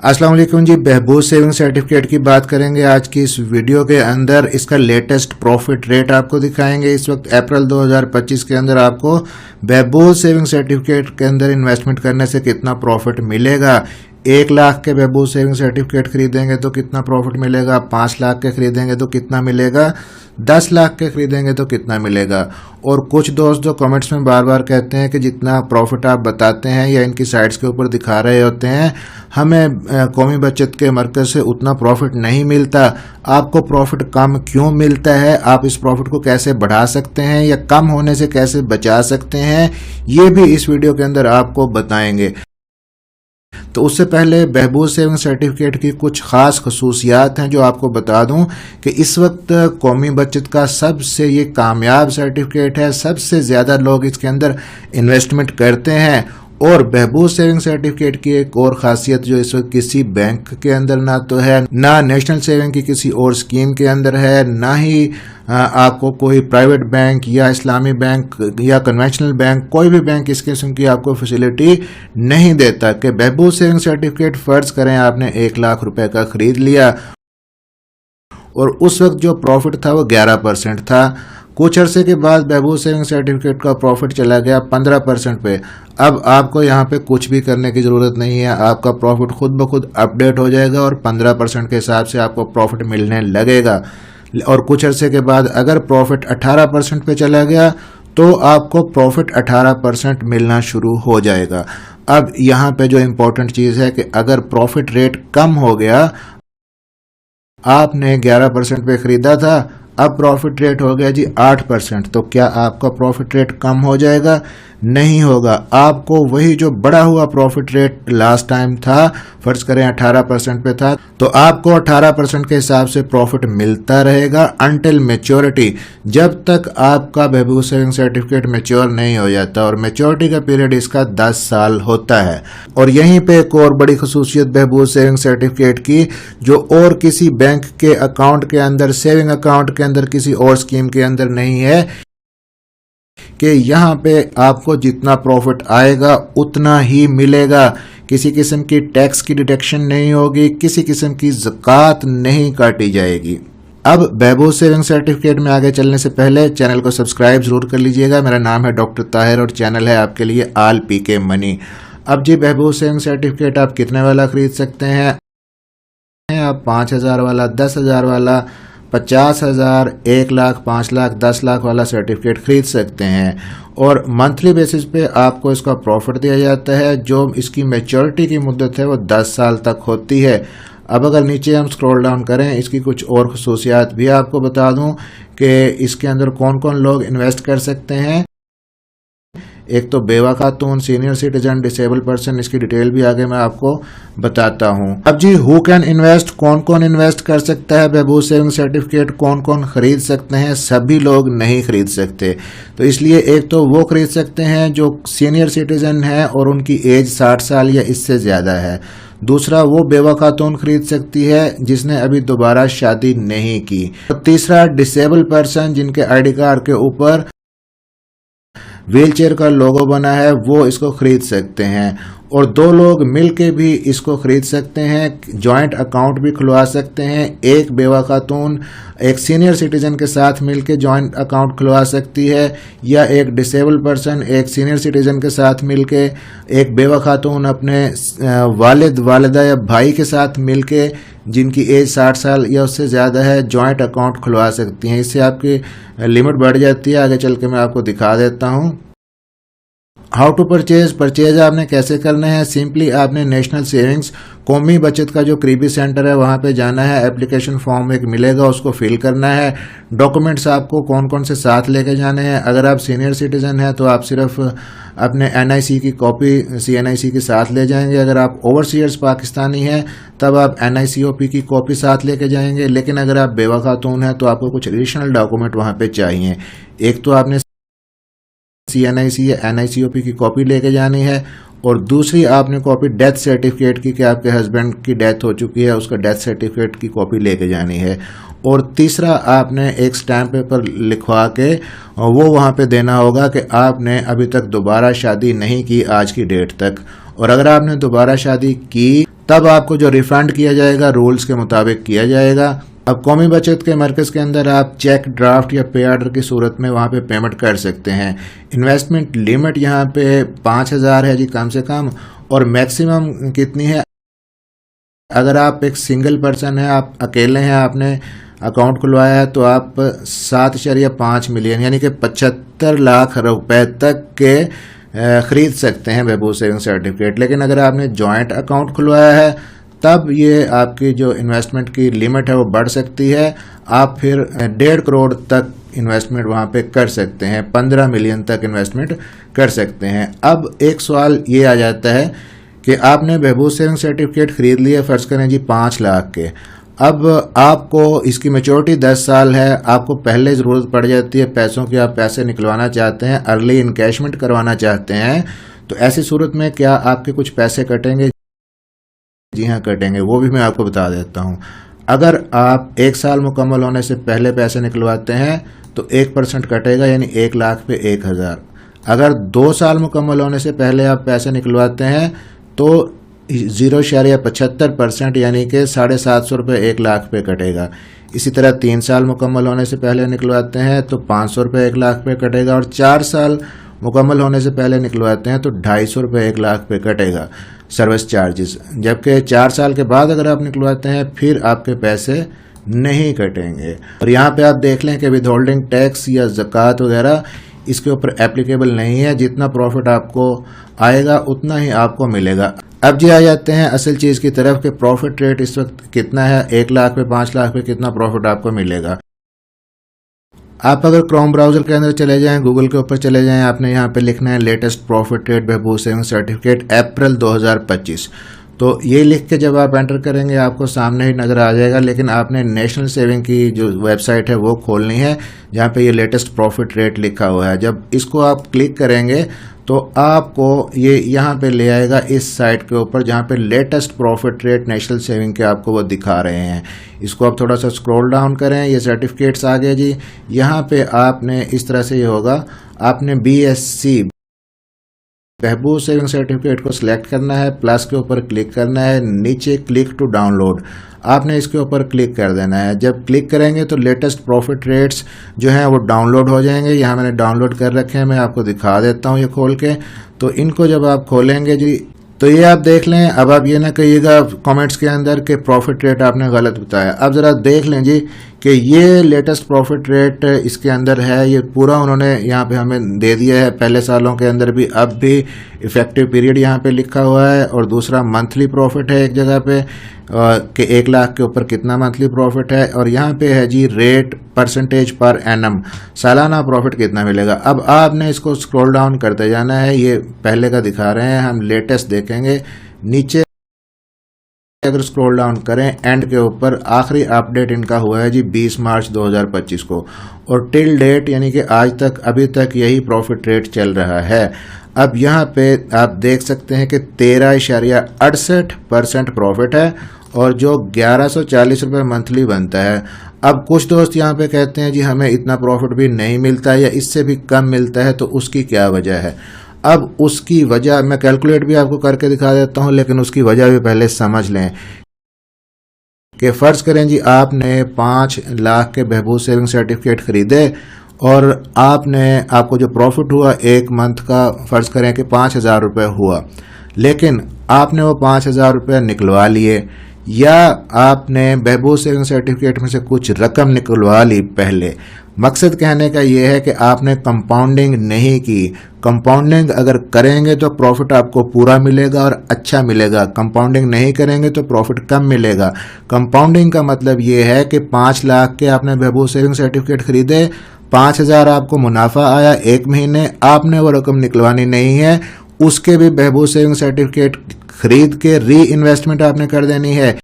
अस्सलाम वालेकुम जी, बहबूद saving certificate की बात करेंगे आज की इस वीडियो के अंदर। इसका लेटेस्ट प्रॉफिट रेट आपको दिखाएंगे। इस वक्त अप्रैल 2025 के अंदर आपको बहबूद सेविंग सर्टिफिकेट के अंदर इन्वेस्टमेंट करने से कितना प्रॉफिट मिलेगा। 1 लाख के बहबूद सेविंग सर्टिफिकेट खरीदेंगे तो कितना प्रॉफिट मिलेगा, 5 लाख के खरीदेंगे तो कितना मिलेगा, 10 लाख के खरीदेंगे तो कितना मिलेगा। और कुछ दोस्त जो कमेंट्स में बार बार कहते हैं कि जितना प्रॉफिट आप बताते हैं या इनकी साइट्स के ऊपर दिखा रहे होते हैं, हमें कौमी बचत के मरकज से उतना प्रॉफिट नहीं मिलता, आपको प्रॉफिट कम क्यों मिलता है, आप इस प्रॉफिट को कैसे बढ़ा सकते हैं या कम होने से कैसे बचा सकते हैं, ये भी इस वीडियो के अंदर आपको बताएंगे। तो उससे पहले बहबूद सेविंग सर्टिफिकेट की कुछ खास खसूसियात हैं जो आपको बता दूं कि इस वक्त कौमी बचत का सबसे ये कामयाब सर्टिफिकेट है। सबसे ज़्यादा लोग इसके अंदर इन्वेस्टमेंट करते हैं। और बहबूद सेविंग सर्टिफिकेट की एक और खासियत जो इस वक्त किसी बैंक के अंदर ना तो है, ना नेशनल सेविंग की किसी और स्कीम के अंदर है, ना ही आपको कोई प्राइवेट बैंक या इस्लामी बैंक या कन्वेंशनल बैंक, कोई भी बैंक इस किस्म की आपको फैसिलिटी नहीं देता कि बहबूद सेविंग सर्टिफिकेट फर्ज करें आपने 1 लाख रुपए का खरीद लिया और उस वक्त जो प्रॉफिट था वो 11% था। कुछ अरसे के बाद बहबूद सेविंग सर्टिफिकेट का प्रॉफिट चला गया 15% पे। अब आपको यहाँ पे कुछ भी करने की ज़रूरत नहीं है, आपका प्रॉफिट खुद ब खुद अपडेट हो जाएगा और 15% के हिसाब से आपको प्रॉफिट मिलने लगेगा। और कुछ अरसे के बाद अगर प्रॉफिट 18% पे चला गया तो आपको प्रॉफिट 18% मिलना शुरू हो जाएगा। अब यहाँ पे जो इम्पोर्टेंट चीज़ है कि अगर प्रॉफिट रेट कम हो गया, आपने 11% पे ख़रीदा था, अब प्रॉफिट रेट हो गया जी 8%, तो क्या आपका प्रॉफिट रेट कम हो जाएगा? नहीं होगा। आपको वही जो बढ़ा हुआ प्रॉफिट रेट लास्ट टाइम था, फर्ज करें 18% पे था, तो आपको 18% के हिसाब से प्रॉफिट मिलता रहेगा अनटिल मैच्योरिटी, जब तक आपका बहबूद सेविंग सर्टिफिकेट मैच्योर नहीं हो जाता। और मैच्योरिटी का पीरियड इसका 10 साल होता है। और यहीं पे एक और बड़ी खसूसियत बहबूद सेविंग सर्टिफिकेट की, जो और किसी बैंक के अकाउंट के अंदर, सेविंग अकाउंट के अंदर, किसी और स्कीम के अंदर नहीं है कि यहाँ पे आपको जितना प्रॉफिट आएगा उतना ही मिलेगा। किसी किस्म की टैक्स की डिडक्शन नहीं होगी, किसी किस्म की ज़कात नहीं काटी जाएगी। अब बहबूद सेविंग सर्टिफिकेट में आगे चलने से पहले चैनल को सब्सक्राइब जरूर कर लीजिएगा। मेरा नाम है डॉक्टर ताहिर और चैनल है आपके लिए आल पीके मनी। अब जी, बहबूद सेविंग सर्टिफिकेट आप कितने वाला खरीद सकते हैं? आप 5,000 वाला, 10,000 वाला, 50,000, 1 लाख, 5 लाख, 10 लाख वाला सर्टिफिकेट खरीद सकते हैं। और मंथली बेसिस पे आपको इसका प्रॉफिट दिया जाता है। जो इसकी मैच्योरिटी की मुद्दत है वो 10 साल तक होती है। अब अगर नीचे हम स्क्रॉल डाउन करें, इसकी कुछ और खसूसियात भी आपको बता दूं कि इसके अंदर कौन कौन लोग इन्वेस्ट कर सकते हैं। एक तो बेवा खातून, सीनियर सिटीजन, डिसेबल पर्सन, इसकी डिटेल भी आगे मैं आपको बताता हूं। अब जी, हु कैन इन्वेस्ट, कौन कौन इन्वेस्ट कर सकता है बहबूद सेविंग सर्टिफिकेट, कौन कौन खरीद सकते हैं? सभी लोग नहीं खरीद सकते। तो इसलिए एक तो वो खरीद सकते हैं जो सीनियर सिटीजन है और उनकी एज 60 साल या इससे ज़्यादा है। दूसरा, वो बेवा खातून खरीद सकती है जिसने अभी दोबारा शादी नहीं की। और तीसरा, डिसेबल पर्सन जिनके आईडी कार्ड के ऊपर व्हीलचेयर का लोगो बना है, वो इसको खरीद सकते हैं। और 2 लोग मिलके भी इसको खरीद सकते हैं। जॉइंट अकाउंट भी खुलवा सकते हैं। एक बेवा खातून एक सीनियर सिटीजन के साथ मिलके जॉइंट अकाउंट खुलवा सकती है, या एक डिसेबल पर्सन एक सीनियर सिटीजन के साथ मिलके, एक बेवा खातून अपने वालिद, वालिदा या भाई के साथ मिलके जिनकी एज 60 साल या उससे ज़्यादा है, जॉइंट अकाउंट खुलवा सकती हैं। इससे आपकी लिमिट बढ़ जाती है। आगे चल के मैं आपको दिखा देता हूँ। हाउ टू परचेज आपने कैसे करना है? सिंपली आपने नेशनल सेविंग्स कौमी बचत का जो करीबी सेंटर है वहाँ पे जाना है। एप्लीकेशन फॉर्म एक मिलेगा, उसको फिल करना है। डॉक्यूमेंट्स आपको कौन कौन से साथ लेके जाने हैं? अगर आप सीनियर सिटीजन हैं तो आप सिर्फ अपने NIC की कॉपी CNIC के साथ ले जाएंगे। अगर आप ओवरसीयर्स पाकिस्तानी हैं तब आप NICOP की कॉपी साथ लेके जाएंगे। लेकिन अगर आप बेवा खातून हैं तो आपको कुछ एडिशनल डॉक्यूमेंट वहाँ पे चाहिए। एक तो आपने CNIC या NICOP की कॉपी लेके जानी है, और दूसरी आपने कॉपी डेथ सर्टिफिकेट की कि आपके हस्बैंड की डेथ हो चुकी है, उसका डेथ सर्टिफिकेट की कॉपी लेके जानी है। और तीसरा, आपने एक स्टैम्प पेपर लिखवा के वो वहाँ पे देना होगा कि आपने अभी तक दोबारा शादी नहीं की आज की डेट तक। और अगर आपने दोबारा शादी की तब आपको जो रिफंड किया जाएगा रूल्स के मुताबिक किया जाएगा। अब कौमी बचत के मरकज़ के अंदर आप चेक, ड्राफ्ट या पे ऑर्डर की सूरत में वहाँ पे पेमेंट कर सकते हैं। इन्वेस्टमेंट लिमिट यहाँ पे 5,000 है जी कम से कम, और मैक्सिमम कितनी है? अगर आप एक सिंगल पर्सन है, आप अकेले हैं, आपने अकाउंट खुलवाया है, तो आप 7.5 मिलियन यानी कि 75 लाख रुपए तक के ख़रीद सकते हैं महबूब सेविंग सर्टिफिकेट। लेकिन अगर आपने जॉइंट अकाउंट खुलवाया है तब ये आपकी जो इन्वेस्टमेंट की लिमिट है वो बढ़ सकती है। आप फिर 1.5 करोड़ तक इन्वेस्टमेंट वहाँ पे कर सकते हैं, 15 मिलियन तक इन्वेस्टमेंट कर सकते हैं। अब एक सवाल ये आ जाता है कि आपने महबूब सेविंग सर्टिफिकेट ख़रीद लिया, फ़र्ज़ करें जी 5 लाख के। अब आपको इसकी मैच्योरिटी 10 साल है, आपको पहले ज़रूरत पड़ जाती है पैसों की, आप पैसे निकलवाना चाहते हैं, अर्ली इनकैशमेंट करवाना चाहते हैं, तो ऐसी सूरत में क्या आपके कुछ पैसे कटेंगे? जी हाँ, कटेंगे। वो भी मैं आपको बता देता हूँ। अगर आप 1 साल मुकम्मल होने से पहले पैसे निकलवाते हैं तो 1% कटेगा, यानी 1 लाख पे 1,000। अगर 2 साल मुकम्मल होने से पहले आप पैसे निकलवाते हैं तो 0.75% यानी कि 750 रुपये 1 लाख पे कटेगा। इसी तरह 3 साल मुकम्मल होने से पहले निकलवाते हैं तो 500 रुपये 1 लाख पे कटेगा, और 4 साल मुकम्मल होने से पहले निकलवाते हैं तो 250 रुपये 1 लाख पे कटेगा सर्विस चार्जेस। जबकि 4 साल के बाद अगर आप निकलवाते हैं फिर आपके पैसे नहीं कटेंगे। और यहाँ पे आप देख लें कि विद होल्डिंग टैक्स या ज़कात वगैरह इसके ऊपर एप्लीकेबल नहीं है। जितना प्रॉफिट आपको आएगा उतना ही आपको मिलेगा। अब जी आ जाते हैं असल चीज़ की तरफ कि प्रॉफिट रेट इस वक्त कितना है, 1 लाख पे 5 लाख पे कितना प्रॉफिट आपको मिलेगा। आप अगर क्रोम ब्राउज़र के अंदर चले जाएं, गूगल के ऊपर चले जाएं, आपने यहाँ पे लिखना है लेटेस्ट प्रॉफिट रेट महबूब सेविंग सर्टिफिकेट अप्रैल 2025। तो ये लिख के जब आप एंटर करेंगे आपको सामने ही नज़र आ जाएगा, लेकिन आपने नेशनल सेविंग की जो वेबसाइट है वो खोलनी है जहाँ पे ये लेटेस्ट प्रॉफिट रेट लिखा हुआ है। जब इसको आप क्लिक करेंगे तो आपको ये यहाँ पे ले आएगा इस साइट के ऊपर जहाँ पे latest profit rate national saving के आपको वो दिखा रहे हैं। इसको आप थोड़ा सा स्क्रॉल डाउन करें, ये सर्टिफिकेट्स आ गए जी। यहाँ पे आपने इस तरह से ये होगा, आपने BSc महबूब सेविंग सर्टिफिकेट को सिलेक्ट करना है, प्लस के ऊपर क्लिक करना है, नीचे क्लिक टू डाउनलोड आपने इसके ऊपर क्लिक कर देना है। जब क्लिक करेंगे तो लेटेस्ट प्रॉफिट रेट्स जो हैं वो डाउनलोड हो जाएंगे। यहाँ मैंने डाउनलोड कर रखे हैं, मैं आपको दिखा देता हूँ ये खोल के। तो इनको जब आप खोलेंगे जी तो ये आप देख लें। अब आप ये ना कहिएगा कमेंट्स के अंदर कि प्रॉफिट रेट आपने गलत बताया। अब ज़रा देख लें जी कि ये लेटेस्ट प्रॉफिट रेट इसके अंदर है, ये पूरा उन्होंने यहाँ पे हमें दे दिया है। पहले सालों के अंदर भी, अब भी इफेक्टिव पीरियड यहाँ पे लिखा हुआ है, और दूसरा मंथली प्रॉफिट है एक जगह पे कि 1 लाख के ऊपर कितना मंथली प्रॉफिट है, और यहाँ पे है जी रेट परसेंटेज पर एनम, सालाना प्रॉफिट कितना मिलेगा। अब आपने इसको स्क्रॉल डाउन करते जाना है, ये पहले का दिखा रहे हैं, हम लेटेस्ट देखेंगे। नीचे अगर स्क्रॉल डाउन करें एंड के ऊपर आखिरी अपडेट इनका हुआ है जी 20 मार्च 2025 को, और टिल डेट यानी कि आज तक अभी तक यही प्रॉफिट रेट चल रहा है। अब यहाँ पे आप देख सकते हैं कि 13.68% प्रॉफिट है, और जो 1140 रुपये मंथली बनता है। अब कुछ दोस्त यहाँ पे कहते हैं जी हमें इतना प्रॉफिट भी नहीं मिलता या इससे भी कम मिलता है, तो उसकी क्या वजह है। अब उसकी वजह मैं कैलकुलेट भी आपको करके दिखा देता हूँ, लेकिन उसकी वजह भी पहले समझ लें कि फ़र्ज़ करें जी आपने 5 लाख के महबूब सेविंग सर्टिफिकेट ख़रीदे, और आपको जो प्रॉफिट हुआ 1 मंथ का फ़र्ज़ करें कि 5,000 रुपये हुआ, लेकिन आपने वो 5,000 रुपये निकलवा लिए, या आपने महबूब सेविंग सर्टिफिकेट में से कुछ रकम निकलवा ली पहले। मकसद कहने का ये है कि आपने कंपाउंडिंग नहीं की। कंपाउंडिंग अगर करेंगे तो प्रॉफिट आपको पूरा मिलेगा और अच्छा मिलेगा, कंपाउंडिंग नहीं करेंगे तो प्रॉफिट कम मिलेगा। कंपाउंडिंग का मतलब ये है कि 5 लाख के आपने महबूब सेविंग सर्टिफिकेट खरीदे, 5,000 आपको मुनाफा आया 1 महीने, आपने वो रकम निकलवानी नहीं है, उसके भी महबूब सेविंग सर्टिफिकेट खरीद के री इन्वेस्टमेंट आपने कर देनी है।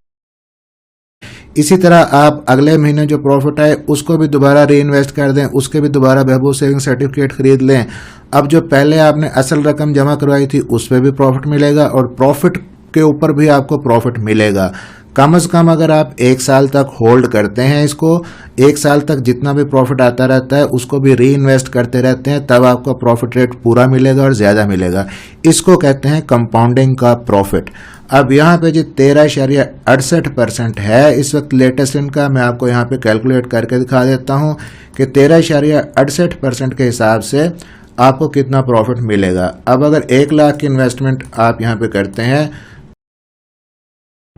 इसी तरह आप अगले महीने जो प्रॉफिट आए उसको भी दोबारा री इन्वेस्ट कर दें, उसके भी दोबारा महबूब सेविंग सर्टिफिकेट खरीद लें। अब जो पहले आपने असल रकम जमा करवाई थी उस पर भी प्रॉफिट मिलेगा, और प्रॉफिट के ऊपर भी आपको प्रॉफिट मिलेगा। कम से कम अगर आप 1 साल तक होल्ड करते हैं इसको, 1 साल तक जितना भी प्रॉफिट आता रहता है उसको भी री इन्वेस्ट करते रहते हैं, तब आपको प्रॉफिट रेट पूरा मिलेगा और ज़्यादा मिलेगा। इसको कहते हैं कंपाउंडिंग का प्रॉफिट। अब यहाँ पे जी 13.68% है इस वक्त लेटेस्ट इनका। मैं आपको यहाँ पे कैलकुलेट करके दिखा देता हूँ कि 13.68% के हिसाब से आपको कितना प्रॉफिट मिलेगा। अब अगर 1 लाख की इन्वेस्टमेंट आप यहाँ पे करते हैं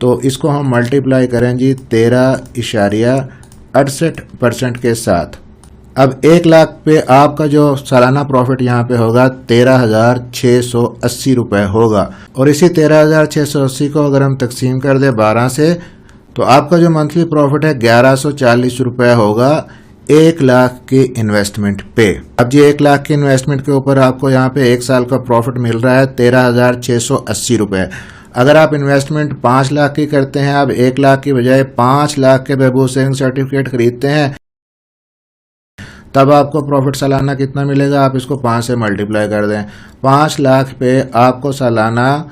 तो इसको हम मल्टीप्लाई करें जी 13.68% के साथ। अब 1 लाख पे आपका जो सालाना प्रॉफिट यहाँ पे होगा 13,680 रुपये होगा। और इसी 13,680 को अगर हम तकसीम कर दें 12 से तो आपका जो मंथली प्रॉफिट है 1140 रुपये होगा 1 लाख की इन्वेस्टमेंट पे। अब जी 1 लाख की इन्वेस्टमेंट के ऊपर आपको यहाँ पे 1 साल का प्रॉफिट मिल रहा है 13,680 रुपये। अगर आप इन्वेस्टमेंट 5 लाख की करते हैं, आप 1 लाख की बजाय 5 लाख के बेबू सेविंग सर्टिफिकेट खरीदते हैं, तब आपको प्रॉफिट सालाना कितना मिलेगा? आप इसको 5 से मल्टीप्लाई कर दें। 5 लाख पे आपको सालाना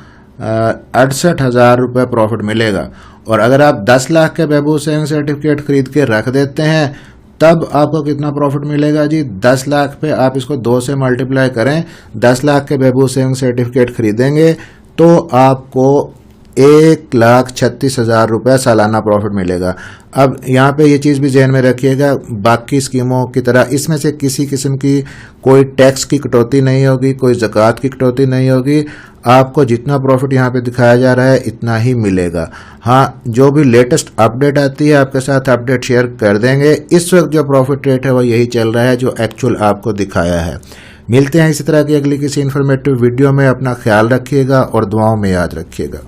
68,000 रुपये प्रॉफिट मिलेगा। और अगर आप 10 लाख के बेबू सेविंग सर्टिफिकेट खरीद के रख देते हैं तब आपको कितना प्रॉफिट मिलेगा जी? 10 लाख पे आप इसको 2 से मल्टीप्लाई करें। 10 लाख के बेबू सेविंग सर्टिफिकेट खरीदेंगे तो आपको 1,36,000 रुपये सालाना प्रॉफिट मिलेगा। अब यहाँ पे ये चीज़ भी ज़हन में रखिएगा, बाकी स्कीमों की तरह इसमें से किसी किस्म की कोई टैक्स की कटौती नहीं होगी, कोई ज़कात की कटौती नहीं होगी। आपको जितना प्रॉफिट यहाँ पे दिखाया जा रहा है इतना ही मिलेगा। हाँ, जो भी लेटेस्ट अपडेट आती है आपके साथ अपडेट शेयर कर देंगे। इस वक्त जो प्रॉफिट रेट है वो यही चल रहा है जो एक्चुअल आपको दिखाया है। मिलते हैं इसी तरह की अगली किसी इन्फॉर्मेटिव वीडियो में। अपना ख्याल रखिएगा और दुआओं में याद रखिएगा।